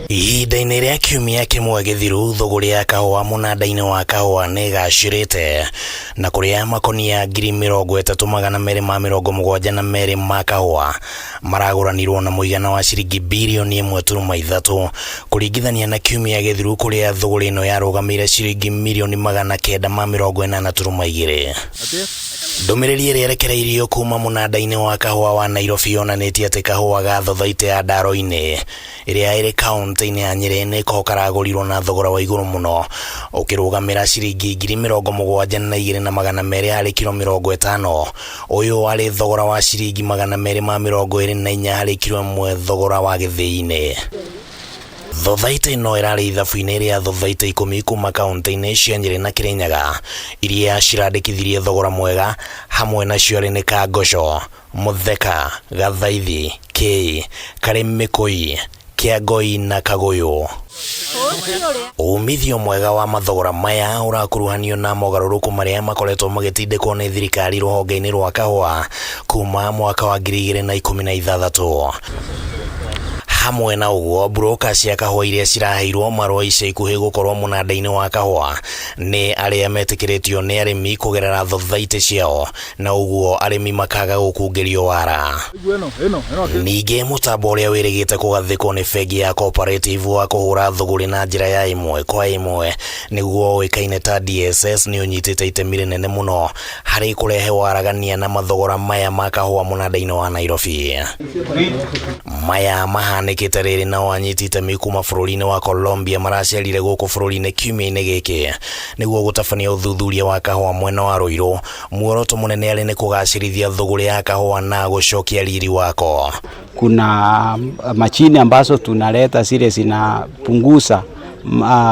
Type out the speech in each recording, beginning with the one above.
Ihinda-inĩ rĩa kiumia kĩmwe gĩthiru, thũgũrĩ ya kahũa mũnanda-inĩ wa kahũa nĩ gacĩrĩte, na kũrĩa makonia 30,272 ma kahũa maragũranirwo na mũigana wa ciringi birioni 1.3 kũringithania na kiumia gĩthiru kũrĩa thũgũrĩ ĩno yarũgamĩire ciringi mirioni 982. Ndũmĩrĩri ĩrĩa ĩrekereirio kuma mũnanda-inĩ wa kahũa wa Nairobi yonanĩtie atĩ kahũa ga thothaitĩ ya Ndaro-inĩ ĩrĩa ĩrĩ kaunti-inĩ ya Nyeri nĩko karagũrirwo na thogora wa igũrũ mũno, ũkĩrũgamĩra ciringi 72,200 harĩ kilo 50. Ũyũ warĩ thogora wa ciringi 224 harĩ kilo 1 thogora wa gĩthĩi-inĩ. Thothaitĩ ĩno ĩrarĩ ithabu-inĩ rĩa thothaitĩ 10 kuma kaunti-inĩ cia Nyeri na Kirinyaga iria cirandĩkithirie thogora mwega, hamwe nacio arĩ nĩ Kangosho, Mutheka, Gathaithi, Kĩĩ, Karimĩkũi, Kĩangoi na Kagũyũ. Umithio mwega wa mathogora maya ũrakuruhanio na mogarũrũku marĩa makoretwo magĩtindĩkwo nĩ thirikari rũhonge-inĩ rwa kahũa kuma mwaka wa 2016. Hamwe na ũguo, broker cia kahũa iria ciraheirwo marũa ica ikuhĩ gũkorwo mũnanda-inĩ wa kahũa nĩ arĩa metĩkĩrĩtio nĩ arĩmi kũgerera thothaitĩ ciao, na ũguo arĩmi makaga gũkungĩrio wara. Ningĩ mũtambo ũrĩa wĩrĩgĩte kũgathĩkwo nĩ bengi ya Cooperative wa kũhũra thũgũrĩ na njĩra ya ĩmwe kwa ĩmwe nĩguo ũĩkaine ta DSS nĩ ũnyitĩte itemi rĩnene mũno harĩ kũrehe waragania na mathogora maya ma kahũa mũnanda-inĩ wa Nairobi. Maya mahanĩkĩte rĩrĩ na wanyiti itemi kuma bũrũri-inĩ wa Colombia maracerire gũkũ bũrũri-inĩ kiumia-inĩ gĩkĩ nĩguo gũtabania ũthuthuria wa kahũa mwena wa Ruiru. Muoroto mũnene arĩ nĩ kũgacĩrithia thũgũrĩ ya kahũa na gũcokia riri wako. Kuna machine ambazo tunaleta zile zinapunguza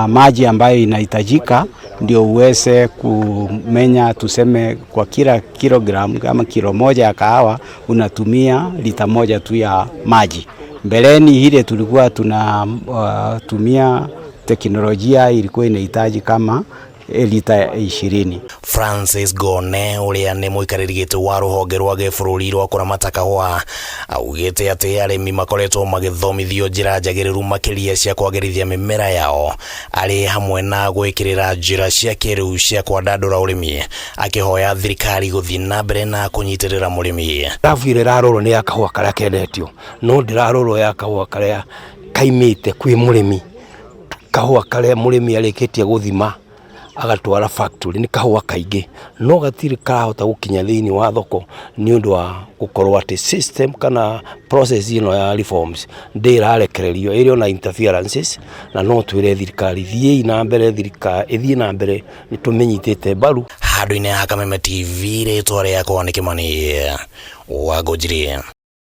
maji ambayo inahitajika ndio uweze kumenya, tuseme kwa kila kilogram kama kilo moja ya kahawa unatumia lita moja tu ya maji. Mbeleni ile tulikuwa tunatumia teknolojia ilikuwa inahitaji kama lita 20. Francis Gone ũrĩa nĩ mũikarĩri gĩtĩ wa rũhonge rwa gĩbũrũri rwa kũramata kahũa augĩte atĩ arĩmi makoretwo magĩthomithio njĩra njagĩrĩru makĩria cia kwagĩrithia mĩmera yao arĩ hamwe na gwĩkĩrĩra njĩra cia kĩrĩu cia kwandandũra ũrĩmi, akĩhoya thirikari gũthiĩ na mbere na kũnyitĩrĩra mũrĩmi. Rabu ĩrĩa ĩrarorwo nĩ ya kahũa karĩa kendetio, no ndĩrarorwo ya kahũa karĩa kaimĩte kwĩ mũrĩmi, kahũa karĩa mũrĩmi arĩkĩtie gũthima agatwara factory. Ni kahũa kaingĩ no gatirĩ karahota gũkinya thĩinĩ wa thoko nĩ ũndũ wa gũkorwo atĩ system kana process ĩno ya reforms ndĩrarekererio, ĩrĩ ona interferences, na no twĩre thirikari thiĩ na mbere, thirikari ĩthiĩ na mbere, nĩ tũmenyitĩte mbaru. Handũ-inĩ ha Kameme TV, rĩtwa rĩakwa nĩ Kĩmani Wangũnjiri.